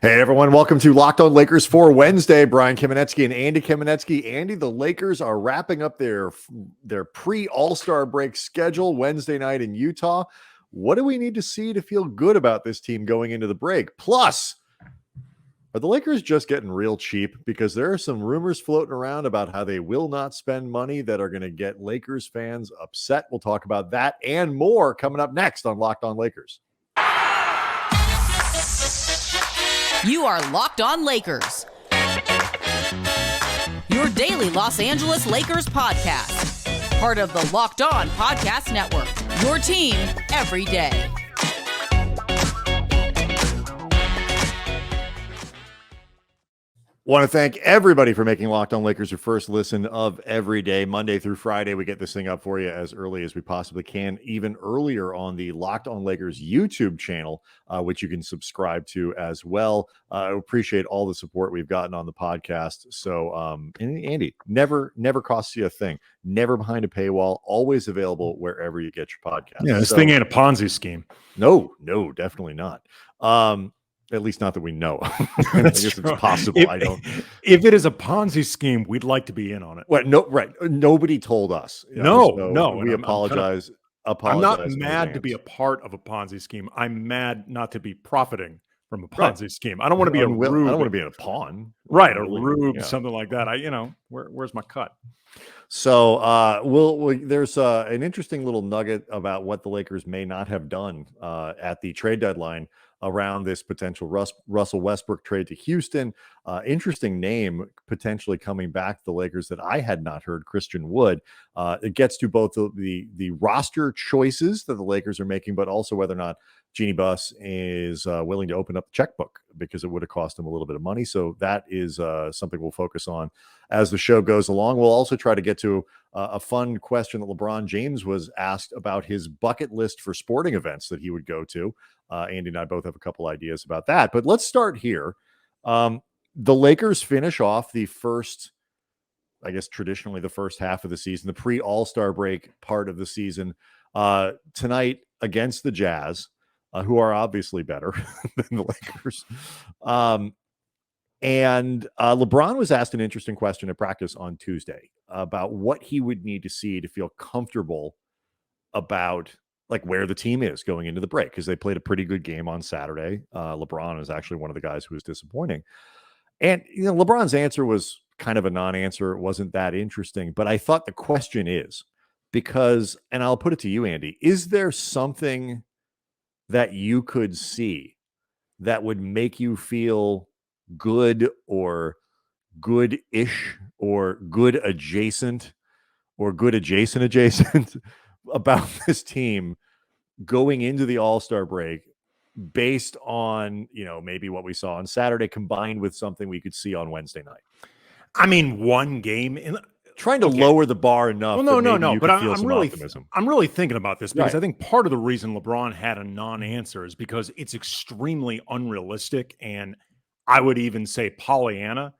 Hey, everyone. Welcome to Locked On Lakers for Wednesday. Brian Kamenetsky and Andy Kamenetsky. Andy, the Lakers are wrapping up their pre-All-Star break schedule Wednesday night in Utah. What do we need to see to feel good about this team going into the break? Plus, are the Lakers just getting real cheap? Because there are some rumors floating around about how they will not spend money that are going to get Lakers fans upset. We'll talk about that and more coming up next on Locked On Lakers. You are Locked On Lakers, your daily Los Angeles Lakers podcast. Part of the Locked On Podcast Network, your team every day. Want to thank everybody for making Locked On Lakers your first listen of every day. Monday through Friday, we get this thing up for you as early as we possibly can, even earlier on the Locked On Lakers YouTube channel, which you can subscribe to as well. I appreciate all the support we've gotten on the podcast. So, Andy, never costs you a thing. Never behind a paywall. Always available wherever you get your podcast. Yeah, this thing ain't a Ponzi scheme. No, definitely not. At least not that we know. I guess it's possible. If it is a Ponzi scheme, we'd like to be in on it. What? No, right. Nobody told us. No. We apologize. I'm not mad to be a part of a Ponzi scheme. I'm mad not to be profiting from a Ponzi scheme. I don't want to be a rube. I don't want to be in a pawn. Right, a rube, something like that. Where's my cut? So there's an interesting little nugget about what the Lakers may not have done at the trade deadline around this potential Russell Westbrook trade to Houston. Interesting name potentially coming back to the Lakers that I had not heard, Christian Wood. It gets to both the roster choices that the Lakers are making, but also whether or not Jeannie Buss is willing to open up the checkbook, because it would have cost him a little bit of money. So that is something we'll focus on as the show goes along. We'll also try to get to a fun question that LeBron James was asked about his bucket list for sporting events that he would go to. Andy and I both have a couple ideas about that, but let's start here. The Lakers finish off the first, I guess traditionally the first half of the season, the pre-All-Star break part of the season, tonight against the Jazz, who are obviously better than the Lakers. And LeBron was asked an interesting question at practice on Tuesday about what he would need to see to feel comfortable about like where the team is going into the break, because they played a pretty good game on Saturday. LeBron is actually one of the guys who was disappointing. And, LeBron's answer was kind of a non-answer. It wasn't that interesting, but I thought the question is because, and I'll put it to you, Andy, is there something that you could see that would make you feel good or good-ish or good adjacent about this team going into the All-Star break based on, maybe what we saw on Saturday combined with something we could see on Wednesday night? I mean, one game in trying to lower the bar enough. Well, no. But I'm really thinking about this because Right. I think part of the reason LeBron had a non-answer is because it's extremely unrealistic, and I would even say Pollyanna.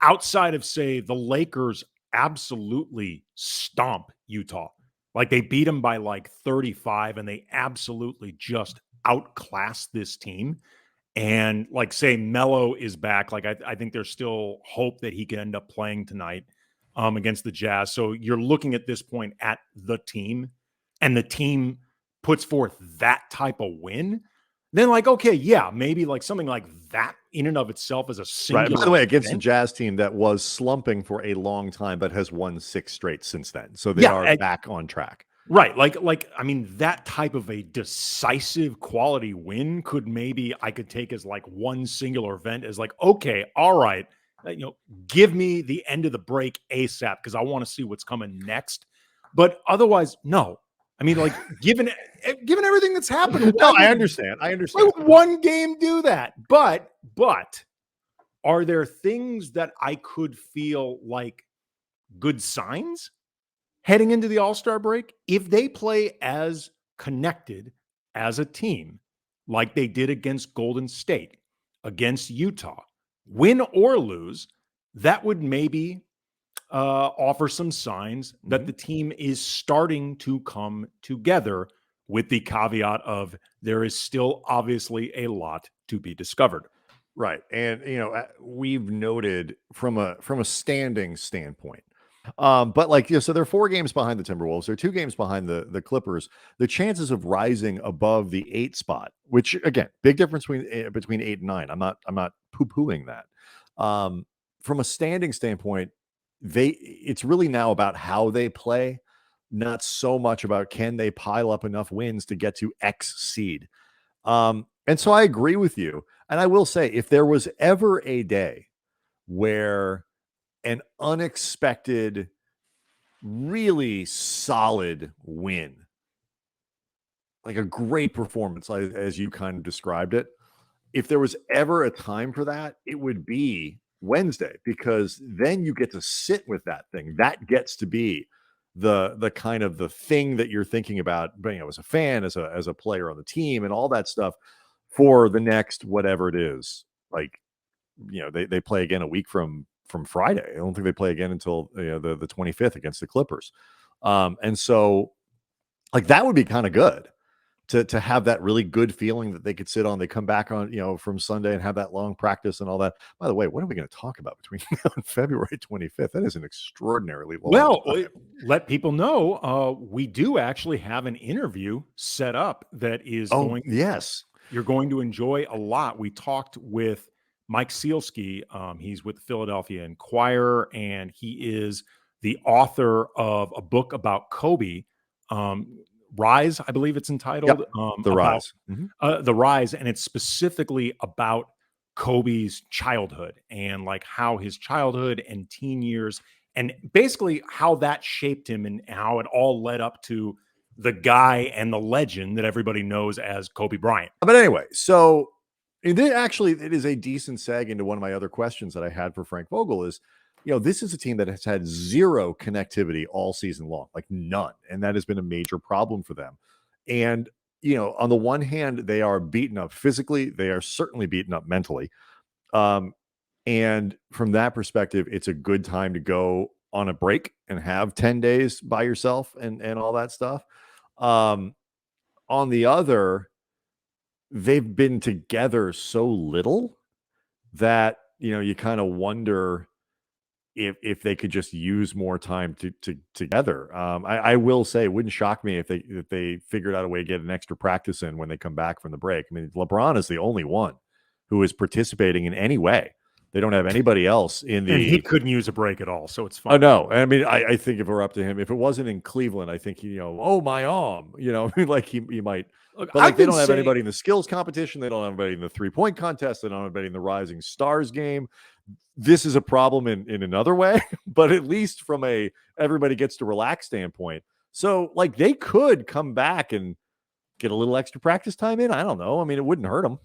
Outside of, say, the Lakers absolutely stomp Utah. Like they beat them by like 35, and they absolutely just outclassed this team. And like, say, Melo is back. Like I think there's still hope that he can end up playing tonight against the Jazz. So you're looking at this point at the team, and the team puts forth that type of win. Then like, okay, yeah, maybe like something like that in and of itself is a singular. Right. By the way, against the Jazz team that was slumping for a long time, but has won 6 straight since then. So they are back on track. Right. Like, I mean, that type of a decisive quality win I could take as like one singular event as like, okay, all right, give me the end of the break ASAP because I want to see what's coming next. But otherwise, no. I mean, like, given everything that's happened. No, I understand. Why would one game do that? But are there things that I could feel like good signs heading into the All-Star break? If they play as connected as a team, like they did against Golden State, against Utah, win or lose, that would maybe offer some signs that the team is starting to come together, with the caveat of there is still obviously a lot to be discovered. Right. And we've noted from a standing standpoint. But like, so they're 4 games behind the Timberwolves. They're 2 games behind the Clippers. The chances of rising above the 8 spot, which again, big difference between 8 and 9. I'm not poo-pooing that. From a standing standpoint, it's really now about how they play, not so much about can they pile up enough wins to get to X seed. And so I agree with you. And I will say, if there was ever a day where an unexpected, really solid win, like a great performance, as you kind of described it, if there was ever a time for that, it would be Wednesday, because then you get to sit with that thing. That gets to be the kind of the thing that you're thinking about, as a fan, as a player on the team, and all that stuff for the next whatever it is. Like, they play again a week from Friday. I don't think they play again until the 25th against the Clippers. And so like that would be kind of good to have that really good feeling that they could sit on. They come back on, from Sunday and have that long practice and all that. By the way, what are we going to talk about between now and February 25th? That is an extraordinarily long time. Let people know we do actually have an interview set up that is yes. You're going to enjoy a lot. We talked with Mike Sealski. He's with the Philadelphia Inquirer, and he is the author of a book about Kobe, Rise, I believe it's entitled. Yep. The Rise. The Rise, and it's specifically about Kobe's childhood and like how his childhood and teen years and basically how that shaped him and how it all led up to the guy and the legend that everybody knows as Kobe Bryant. But anyway, so it is a decent seg into one of my other questions that I had for Frank Vogel is, this is a team that has had zero connectivity all season long, like none. And that has been a major problem for them. And, on the one hand, they are beaten up physically. They are certainly beaten up mentally. And from that perspective, it's a good time to go on a break and have 10 days by yourself and all that stuff. On the other, they've been together so little that, you kind of wonder if they could just use more time together. I will say it wouldn't shock me if they figured out a way to get an extra practice in when they come back from the break. I mean, LeBron is the only one who is participating in any way. They don't have anybody else in the. And he couldn't use a break at all, so it's fine. Oh no, I mean, I think if it were up to him, if it wasn't in Cleveland, I think oh my arm, like he might. Look, but like they don't have anybody in the skills competition. They don't have anybody in the 3-point contest. They don't have anybody in the Rising Stars game. This is a problem in another way, but at least from a everybody gets to relax standpoint. So like they could come back and get a little extra practice time in. I don't know. I mean, it wouldn't hurt them.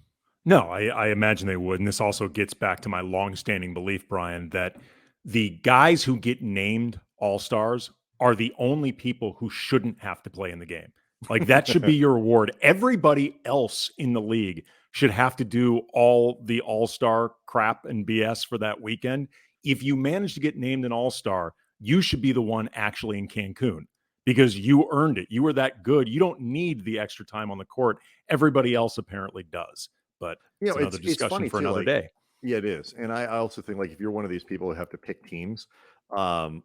No, I imagine they would. And this also gets back to my longstanding belief, Brian, that the guys who get named All-Stars are the only people who shouldn't have to play in the game. Like that should be your reward. Everybody else in the league should have to do all the All-Star crap and BS for that weekend. If you manage to get named an All-Star, you should be the one actually in Cancun because you earned it. You were that good. You don't need the extra time on the court. Everybody else apparently does. But it's another discussion for another day. Yeah, it is. And I also think like if you're one of these people who have to pick teams, like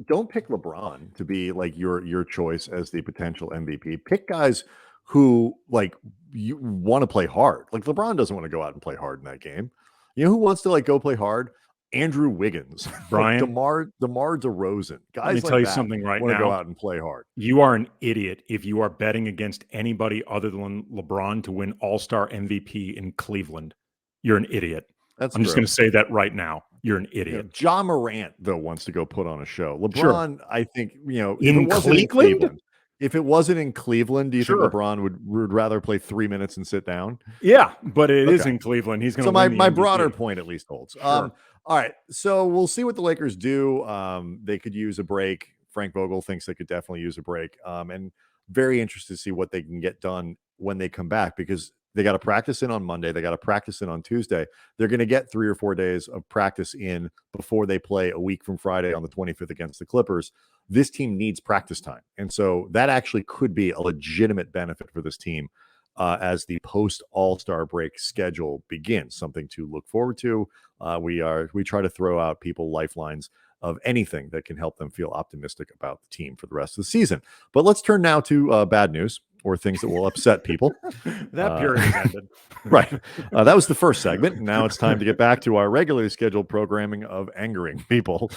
don't pick LeBron to be like your choice as the potential MVP. Pick guys who like you want to play hard. Like LeBron doesn't want to go out and play hard in that game. You know who wants to like go play hard? Andrew Wiggins, Brian, DeMar DeRozan, guys. Let me tell you something right now. Go out and play hard. You are an idiot if you are betting against anybody other than LeBron to win All-Star MVP in Cleveland. You're an idiot. I'm just going to say that right now. You're an idiot. Ja Morant though wants to go put on a show. LeBron, I think in Cleveland. If it wasn't in Cleveland, do you think LeBron would rather play 3 minutes and sit down? Yeah, but it is in Cleveland. He's going to. So my broader point at least holds. Sure. All right, so we'll see what the Lakers do. They could use a break. Frank Vogel thinks they could definitely use a break. And very interested to see what they can get done when they come back because they got to practice in on Monday. They got to practice in on Tuesday. They're going to get 3 or 4 days of practice in before they play a week from Friday on the 25th against the Clippers. This team needs practice time. And so that actually could be a legitimate benefit for this team. as the post All-Star break schedule begins. Something to look forward to. We try to throw out people lifelines of anything that can help them feel optimistic about the team for the rest of the season. But let's turn now to bad news, or things that will upset people. That period has ended. Right. That was the first segment. Now it's time to get back to our regularly scheduled programming of angering people.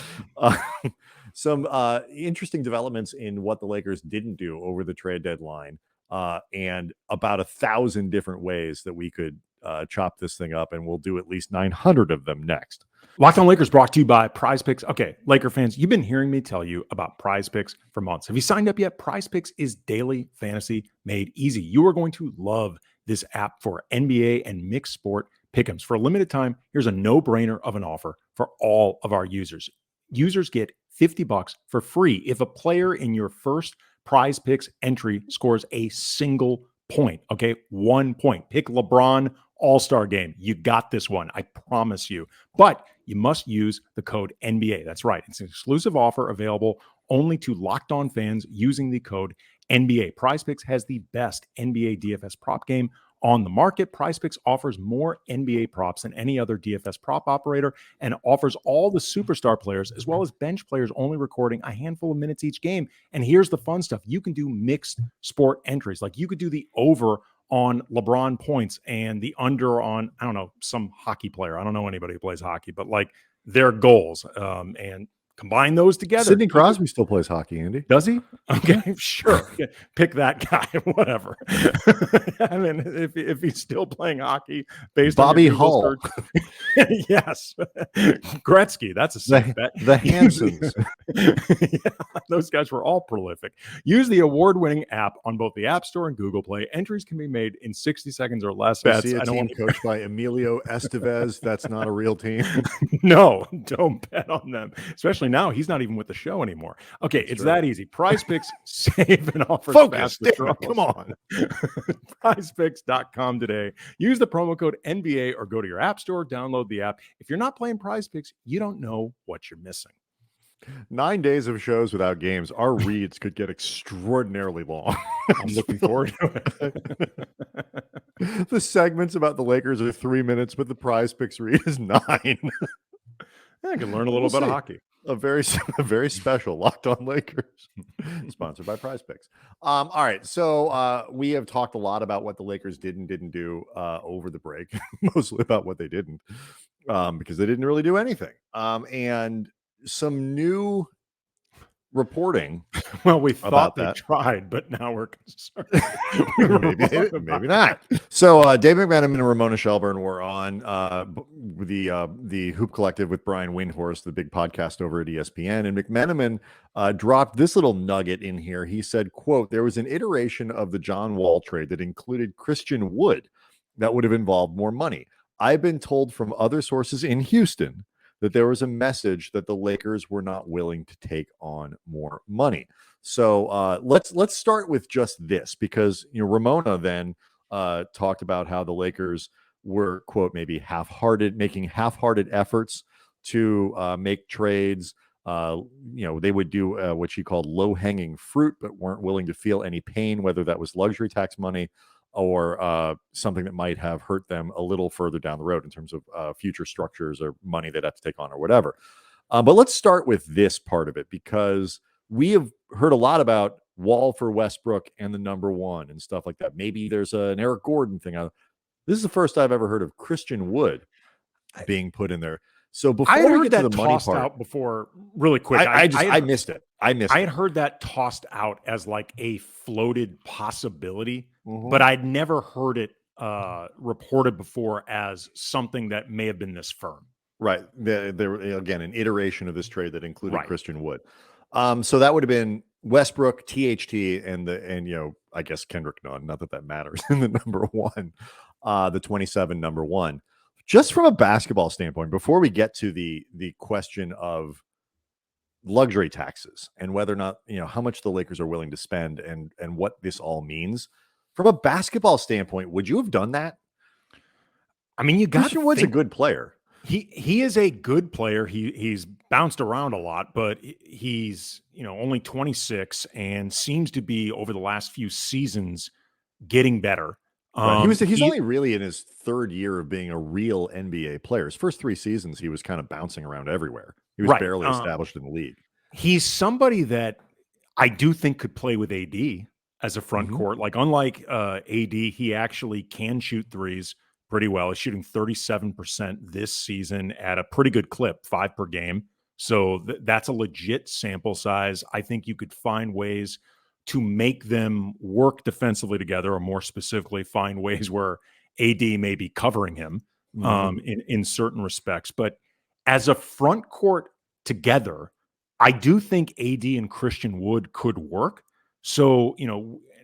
Some interesting developments in what the Lakers didn't do over the trade deadline, and about 1,000 different ways that we could chop this thing up, and we'll do at least 900 of them next. Locked On Lakers brought to you by Prize Picks. Okay, Laker fans, you've been hearing me tell you about Prize Picks for months. Have you signed up yet? Prize Picks is daily fantasy made easy. You are going to love this app for NBA and mixed sport pick'ems. For a limited time, here's a no-brainer of an offer for all of our users. Users get $50 for free if a player in your first Prize Picks entry scores a single point. Okay, 1 point. Pick LeBron All-Star game. You got this one. I promise you. But you must use the code NBA. That's right. It's an exclusive offer available only to Locked On fans using the code NBA. Prize Picks has the best NBA DFS prop game on the market. Prize Picks offers more NBA props than any other DFS prop operator and offers all the superstar players as well as bench players only recording a handful of minutes each game. And here's the fun stuff. You can do mixed sport entries. Like you could do the over on LeBron points and the under on, I don't know, some hockey player. I don't know anybody who plays hockey, but like their goals, and combine those together. Sidney Crosby still plays hockey, Andy. Does he? Okay, sure. Pick that guy, whatever. I mean, if he's still playing hockey based Bobby on Hull. Yes. Gretzky, that's a safe bet. The Hansons. Yeah, those guys were all prolific. Use the award-winning app on both the App Store and Google Play. Entries can be made in 60 seconds or less. I see a team coached by Emilio Estevez. That's not a real team. No, don't bet on them. Especially now, he's not even with the show anymore. Okay, it's that easy. Prize Picks save and offers Focus. fast withdrawals. Come on. PrizePicks.com today. Use the promo code NBA or go to your app store, download the app. If you're not playing Prize Picks, you don't know what you're missing. 9 days of shows without games. Our reads could get extraordinarily long. I'm looking forward to it. The segments about the Lakers are 3 minutes, but the Prize Picks read is 9. I can learn a little bit of hockey. A very special Locked On Lakers, sponsored by Prize Picks. All right, so we have talked a lot about what the Lakers did and didn't do over the break, mostly about what they didn't, because they didn't really do anything. And some new reporting. Well, we thought they that. tried, but now we're concerned. maybe not. So Dave McMenamin and Ramona Shelburne were on the Hoop Collective with Brian Windhorst, the big podcast over at ESPN. And McMenamin dropped this little nugget in here. He said, quote, there was an iteration of the John Wall trade that included Christian Wood that would have involved more money. I've been told from other sources in Houston that there was a message that the Lakers were not willing to take on more money. So let's start with just this, because Ramona then talked about how the Lakers were, quote, maybe making half-hearted efforts to make trades. They would do what she called low-hanging fruit, but weren't willing to feel any pain, whether that was luxury tax money or something that might have hurt them a little further down the road in terms of future structures or money they'd have to take on or whatever. But let's start with this part of it, because we have heard a lot about Wall for Westbrook and the number one and stuff like that. Maybe there's an Eric Gordon thing. This is the first I've ever heard of Christian Wood being put in there. So before I we get to the money part, out before, really quick. I missed it. I had heard that tossed out as like a floated possibility, Mm-hmm. but I'd never heard it reported before as something that may have been this firm. Right. There again, an iteration of this trade that included Christian Wood. So that would have been Westbrook, THT, and I guess Kendrick Nunn. Not that matters in the number one, the 27 number one. Just from a basketball standpoint, before we get to the question of luxury taxes and whether or not how much the Lakers are willing to spend and what this all means, from a basketball standpoint, would you have done that? I mean, Christian Wood's a good player. He is a good player. He's bounced around a lot, but he's only 26 and seems to be over the last few seasons getting better. Right. He's He only really in his third year of being a real NBA player. His first 3 seasons, he was kind of bouncing around everywhere. He was right. barely established in the league. He's somebody that I do think could play with AD as a front Mhm. court. Like, unlike AD, he actually can shoot threes pretty well. He's shooting 37% this season at a pretty good clip, 5 per game. So that's a legit sample size. I think you could find ways to make them work defensively together, or more specifically, find ways where AD may be covering him Mhm. in certain respects. But as a front court together, I do think AD and Christian Wood could work. So,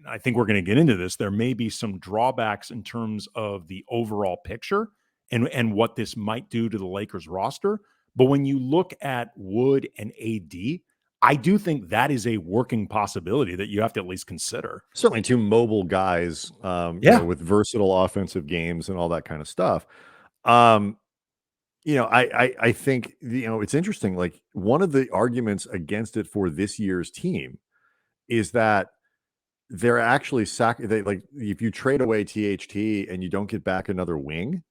I think we're going to get into this. There may be some drawbacks in terms of the overall picture and what this might do to the Lakers roster. But when you look at Wood and AD, I do think that is a working possibility that you have to at least consider. Certainly 2 mobile guys, Yeah. with versatile offensive games and all that kind of stuff. Um, I think, it's interesting. Like, one of the arguments against it for this year's team is that they're actually if you trade away THT and you don't get back another wing,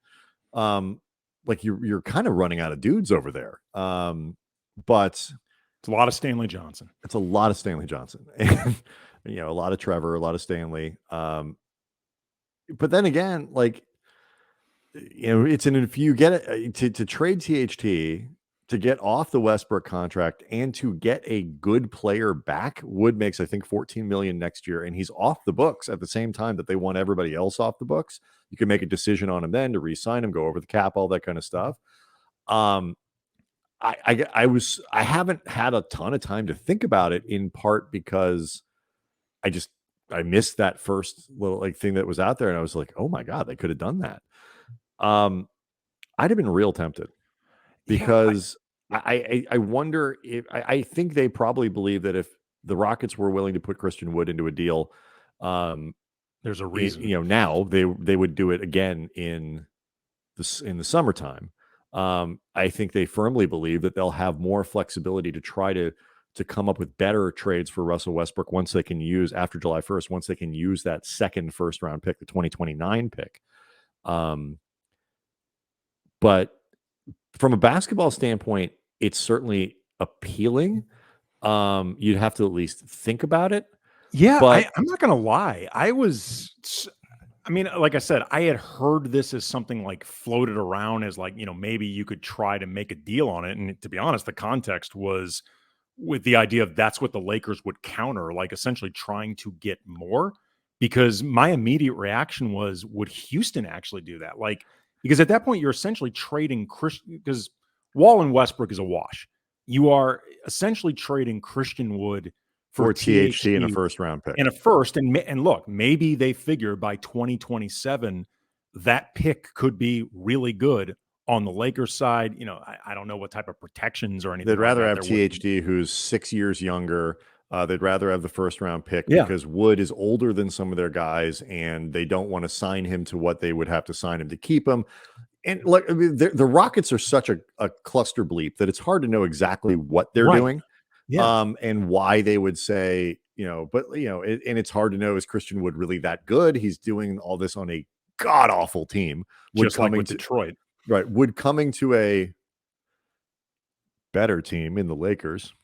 um, like you're kind of running out of dudes over there. But It's a lot of Stanley Johnson. it's a lot of Stanley Johnson and a lot of Trevor, a lot of Stanley. But then again, like, if you get it to trade THT, to get off the Westbrook contract and to get a good player back, Wood makes, I think, 14 million next year, and he's off the books at the same time that they want everybody else off the books. You can make a decision on him then to re-sign him, go over the cap, all that kind of stuff. Um, I haven't had a ton of time to think about it, in part because I missed that first little thing that was out there, and I was like, oh my God, they could have done that. I'd have been real tempted, Yeah. because I wonder if I think they probably believe that if the Rockets were willing to put Christian Wood into a deal, um, There's a reason. now they would do it again in the summertime. I think they firmly believe that they'll have more flexibility to try to come up with better trades for Russell Westbrook once they can use, after July 1st, once they can use that second first round pick, the 2029 pick. But from a basketball standpoint, it's certainly appealing. You'd have to at least think about it. Yeah, But I'm not gonna lie. I mean, like I said, I had heard this as something like floated around as like, maybe you could try to make a deal on it. And to be honest, the context was with the idea of that's what the Lakers would counter, like essentially trying to get more. Because my immediate reaction was, would Houston actually do that? Like, because at that point, you're essentially trading Christian, because Wall and Westbrook is a wash. You are essentially trading Christian Wood for for THT and a THT first round pick. and a first. And look, maybe they figure by 2027 that pick could be really good on the Lakers side. I don't know what type of protections or anything. They'd rather like have that THT, who's 6 years younger. They'd rather have the first round pick, Yeah. because Wood is older than some of their guys, and they don't want to sign him to what they would have to sign him to keep him. And look, I mean, the Rockets are such a cluster bleep that it's hard to know exactly what they're Right. doing, Yeah. and why they would say, but and it's hard to know, is Christian Wood really that good? He's doing all this on a god awful team. Wood Just like coming with to Detroit. right, Wood coming to a better team in the Lakers,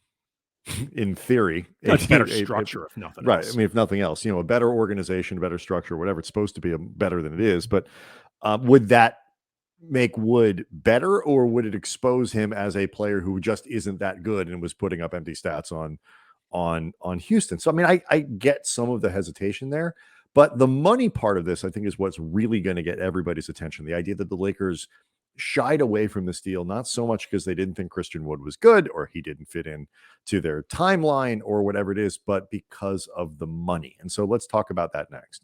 in theory, It's better a- structure, if nothing right? else. I mean, if nothing else, a better organization, a better structure, whatever. It's supposed to be better than it is, but would that make Wood better, or would it expose him as a player who just isn't that good and was putting up empty stats on Houston? So I mean, I get some of the hesitation there, but the money part of this, I think, is what's really going to get everybody's attention. The idea that the Lakers shied away from this deal, not so much because they didn't think Christian Wood was good or he didn't fit in to their timeline or whatever it is, but because of the money. And so let's talk about that next.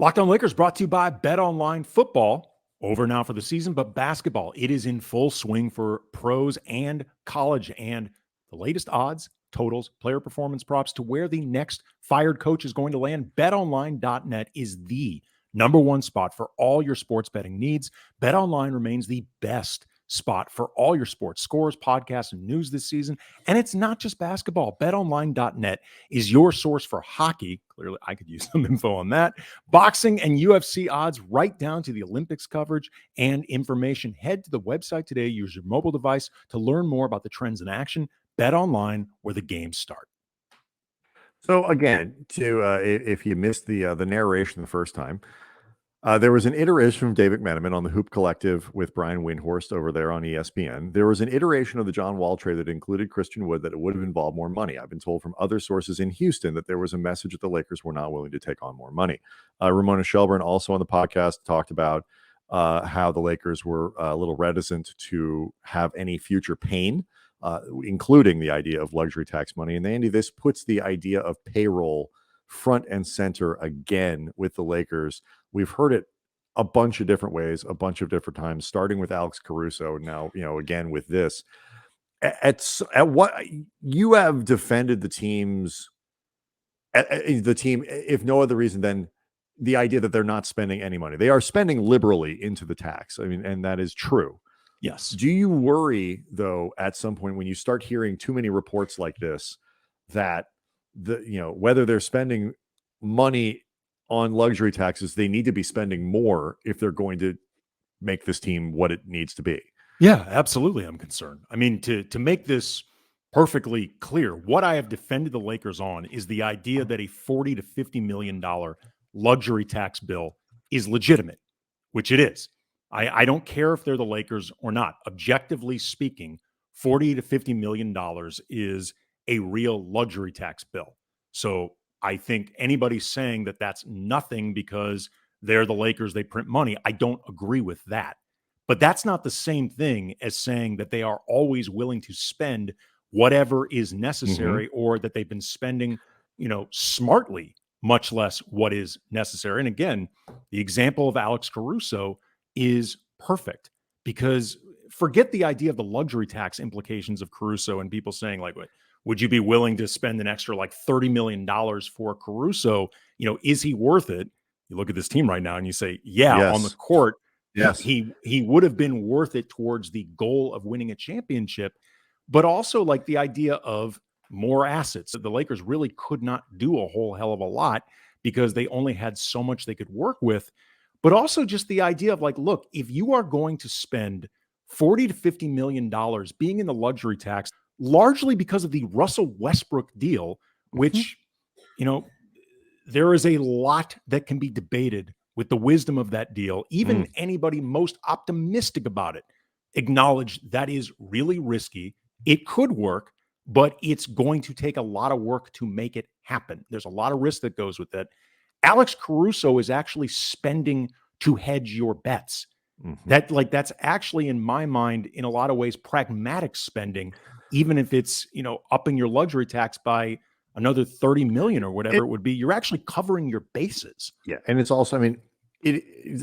Locked On Lakers brought to you by Bet Online. Football over now for the season, but basketball, it is in full swing for pros and college. And the latest odds, totals, player performance props to where the next fired coach is going to land. BetOnline.net is the number one spot for all your sports betting needs. BetOnline remains the best spot for all your sports scores, podcasts, and news this season. And it's not just basketball. BetOnline.net is your source for hockey. Clearly, I could use some info on that. Boxing and UFC odds, right down to the Olympics coverage and information. Head to the website today. Use your mobile device to learn more about the trends in action. BetOnline, where the games start. So again, if you missed the narration the first time, there was an iteration from David McMenamin on the Hoop Collective with Brian Windhorst over there on ESPN. There was an iteration of the John Wall trade that included Christian Wood that it would have involved more money. I've been told from other sources in Houston that there was a message that the Lakers were not willing to take on more money. Ramona Shelburne also on the podcast talked about how the Lakers were a little reticent to have any future pain, including the idea of luxury tax money. And Andy, this puts the idea of payroll front and center again with the Lakers. We've heard it a bunch of different ways, a bunch of different times, starting with Alex Caruso. Now, again with this, at what you have defended the team, if no other reason than the idea that they're not spending any money. They are spending liberally into the tax. I mean, and that is true. Yes. Do you worry though, at some point when you start hearing too many reports like this, that whether they're spending money on luxury taxes, they need to be spending more if they're going to make this team what it needs to be? Yeah, absolutely. I'm concerned. I mean, to make this perfectly clear, what I have defended the Lakers on is the idea that a $40 to $50 million luxury tax bill is legitimate, which it is. I don't care if they're the Lakers or not. Objectively speaking, $40 to $50 million is a real luxury tax bill. So I think anybody saying that that's nothing because they're the Lakers, they print money, I don't agree with that. But that's not the same thing as saying that they are always willing to spend whatever is necessary, or that they've been spending, smartly, much less what is necessary. And again, the example of Alex Caruso is perfect, because forget the idea of the luxury tax implications of Caruso and people saying like, would you be willing to spend an extra like $30 million for Caruso? Is he worth it? You look at this team right now and you say, yes. On the court, yes, he would have been worth it towards the goal of winning a championship, but also like the idea of more assets. The Lakers really could not do a whole hell of a lot because they only had so much they could work with. But also just the idea of like, look, if you are going to spend $40 to $50 million being in the luxury tax, largely because of the Russell Westbrook deal, which, there is a lot that can be debated with the wisdom of that deal. Even anybody most optimistic about it acknowledge that is really risky. It could work, but it's going to take a lot of work to make it happen. There's a lot of risk that goes with it. Alex Caruso is actually spending to hedge your bets. That's actually, in my mind, in a lot of ways, pragmatic spending, even if it's, upping your luxury tax by another 30 million or whatever it would be. You're actually covering your bases. Yeah. And it's also, I mean,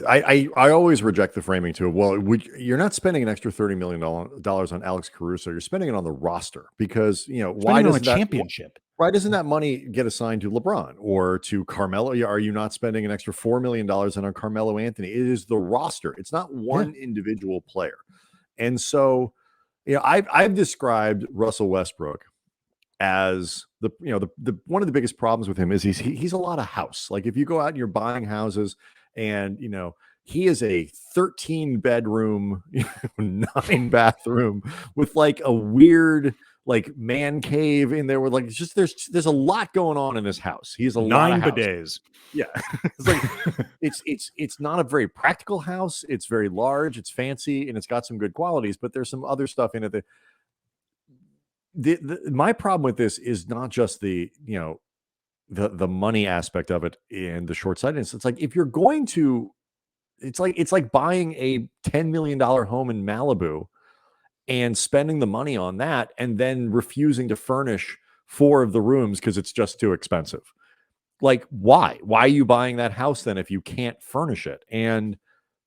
I always reject the framing too. Well, you're not spending an extra $30 million on Alex Caruso. You're spending it on the roster because, why doesn't that championship? Why doesn't that money get assigned to LeBron or to Carmelo? Are you not spending an extra $4 million on Carmelo Anthony? It is the roster. It's not one individual player. And so, I've described Russell Westbrook as the one of the biggest problems with him is he's a lot of house. Like if you go out and you're buying houses and, he is a 13 bedroom, 9 bathroom with like a weird like man cave in there with like it's just there's a lot going on in this house. He's a 9 bidets. Yeah. It's like it's not a very practical house. It's very large, it's fancy, and it's got some good qualities, but there's some other stuff in it that my problem with this is not just the money aspect of it and the short-sightedness. It's like if you're going to it's like buying a $10 million home in Malibu and spending the money on that and then refusing to furnish 4 of the rooms because it's just too expensive. Like, why? Why are you buying that house then if you can't furnish it? And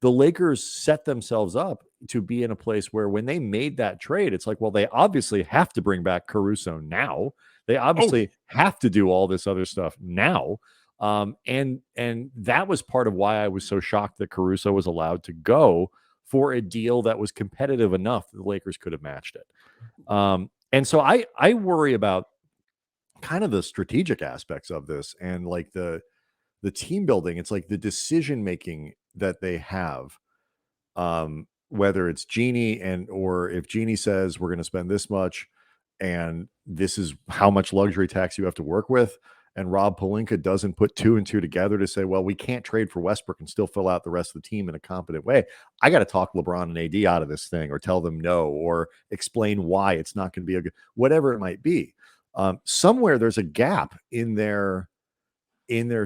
the Lakers set themselves up to be in a place where when they made that trade, it's like, well, they obviously have to bring back Caruso now. They obviously have to do all this other stuff now. And that was part of why I was so shocked that Caruso was allowed to go for a deal that was competitive enough that the Lakers could have matched it. And so I worry about kind of the strategic aspects of this and like the team building. It's like the decision making that they have, whether it's Genie or if Genie says we're going to spend this much and this is how much luxury tax you have to work with, and Rob Pelinka doesn't put 2 and 2 together to say, well, we can't trade for Westbrook and still fill out the rest of the team in a competent way. I got to talk LeBron and AD out of this thing, or tell them no, or explain why it's not going to be a good, whatever it might be. Somewhere there's a gap in their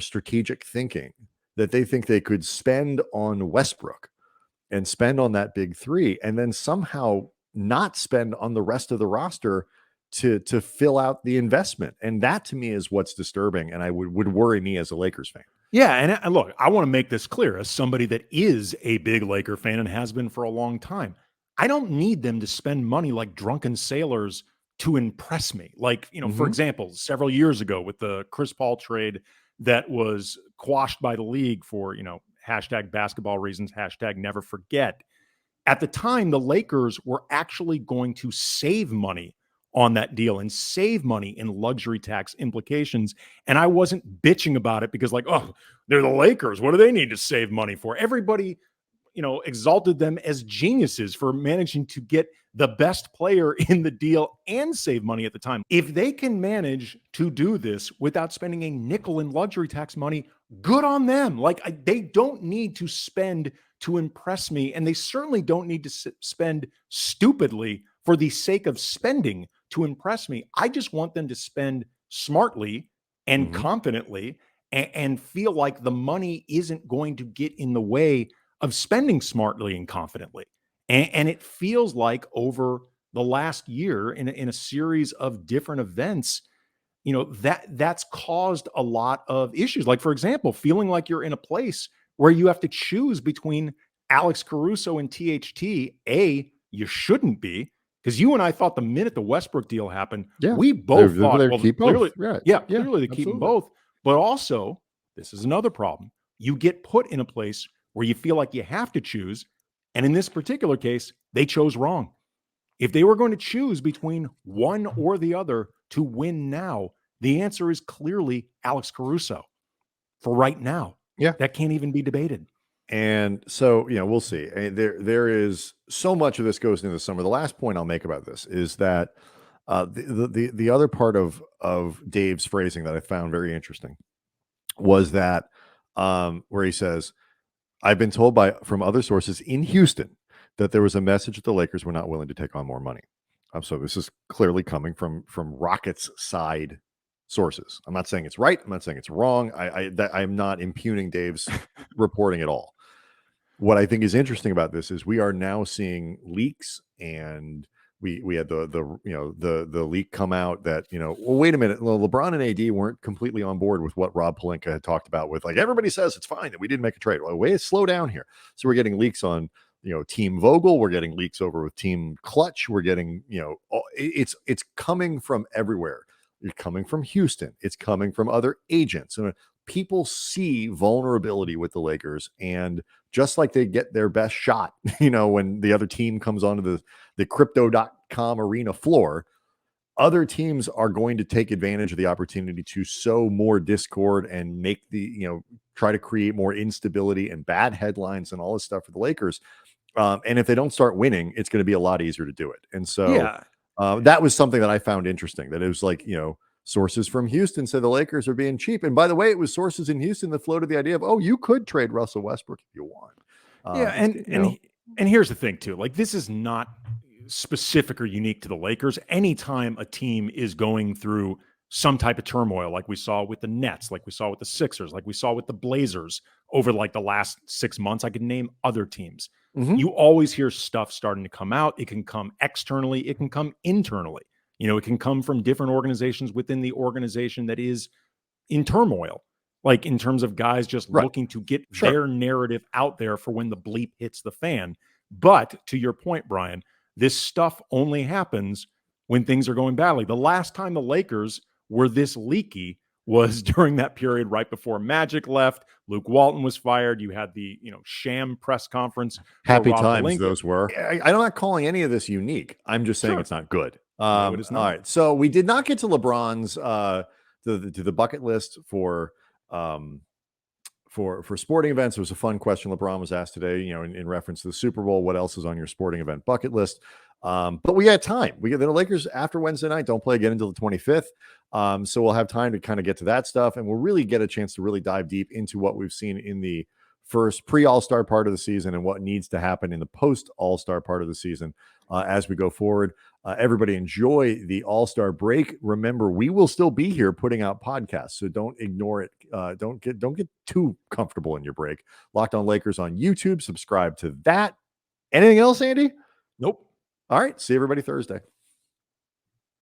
strategic thinking that they think they could spend on Westbrook and spend on that big three, and then somehow not spend on the rest of the roster to fill out the investment. And that to me is what's disturbing, and I would worry me as a Lakers fan. Yeah, and look, I want to make this clear as somebody that is a big Laker fan and has been for a long time. I don't need them to spend money like drunken sailors to impress me. Like, for example, several years ago with the Chris Paul trade that was quashed by the league for, hashtag basketball reasons, hashtag never forget. At the time, the Lakers were actually going to save money on that deal and save money in luxury tax implications. And I wasn't bitching about it because, like, oh, they're the Lakers. What do they need to save money for? Everybody, exalted them as geniuses for managing to get the best player in the deal and save money at the time. If they can manage to do this without spending a nickel in luxury tax money, good on them. Like, they don't need to spend to impress me, and they certainly don't need to spend stupidly for the sake of spending to impress me. I just want them to spend smartly and confidently and feel like the money isn't going to get in the way of spending smartly and confidently. And it feels like over the last year in a series of different events, that's caused a lot of issues. Like, for example, feeling like you're in a place where you have to choose between Alex Caruso and THT. You shouldn't be, because you and I thought the minute the Westbrook deal happened, we both thought, well, keep clearly, both. Right. Clearly they keep them both. But also, this is another problem. You get put in a place where you feel like you have to choose. And in this particular case, they chose wrong. If they were going to choose between one or the other to win now, the answer is clearly Alex Caruso for right now. Yeah. That can't even be debated. And so, we'll see. There is so much of this goes into the summer. The last point I'll make about this is that the other part of Dave's phrasing that I found very interesting was that where he says, I've been told from other sources in Houston that there was a message that the Lakers were not willing to take on more money. So this is clearly coming from Rockets side sources. I'm not saying it's right. I'm not saying it's wrong. I'm not impugning Dave's reporting at all. What I think is interesting about this is we are now seeing leaks, and we had the leak come out that, well, wait a minute, LeBron and AD weren't completely on board with what Rob Pelinka had talked about with, like, everybody says it's fine that we didn't make a trade. Well, wait, slow down here. So we're getting leaks on, Team Vogel. We're getting leaks over with Team Clutch. We're getting, it's coming from everywhere. It's coming from Houston. It's coming from other agents. And people see vulnerability with the Lakers, and just like they get their best shot, when the other team comes onto the crypto.com arena floor, other teams are going to take advantage of the opportunity to sow more discord and make try to create more instability and bad headlines and all this stuff for the Lakers. And if they don't start winning, it's going to be a lot easier to do it. And so that was something that I found interesting, that it was like, sources from Houston said the Lakers are being cheap. And by the way, it was sources in Houston that floated the idea of, oh, you could trade Russell Westbrook if you want. And here's the thing too, like, this is not specific or unique to the Lakers. Anytime a team is going through some type of turmoil, like we saw with the Nets, like we saw with the Sixers, like we saw with the Blazers over like the last 6 months, I could name other teams. You always hear stuff starting to come out. It can come externally. It can come internally. It can come from different organizations within the organization that is in turmoil, like in terms of guys just looking to get their narrative out there for when the bleep hits the fan. But to your point, Brian, this stuff only happens when things are going badly. The last time the Lakers were this leaky was during that period right before Magic left. Luke Walton was fired. You had the sham press conference. Happy Rob times Pelinka. those were. I'm not calling any of this unique. I'm just saying Sure. it's not good. No, it is not. All right. So we did not get to LeBron's to the bucket list for sporting events. It was a fun question LeBron was asked today, in reference to the Super Bowl. What else is on your sporting event bucket list? But we got time. We get the Lakers after Wednesday night, don't play again until the 25th. So we'll have time to kind of get to that stuff, and we'll really get a chance to really dive deep into what we've seen in the first pre-All-Star part of the season and what needs to happen in the post-All-Star part of the season as we go forward. Everybody enjoy the All-Star break. Remember, we will still be here putting out podcasts, so don't ignore it. Don't get too comfortable in your break. Locked On Lakers on YouTube. Subscribe to that. Anything else, Andy? Nope. All right. See everybody Thursday.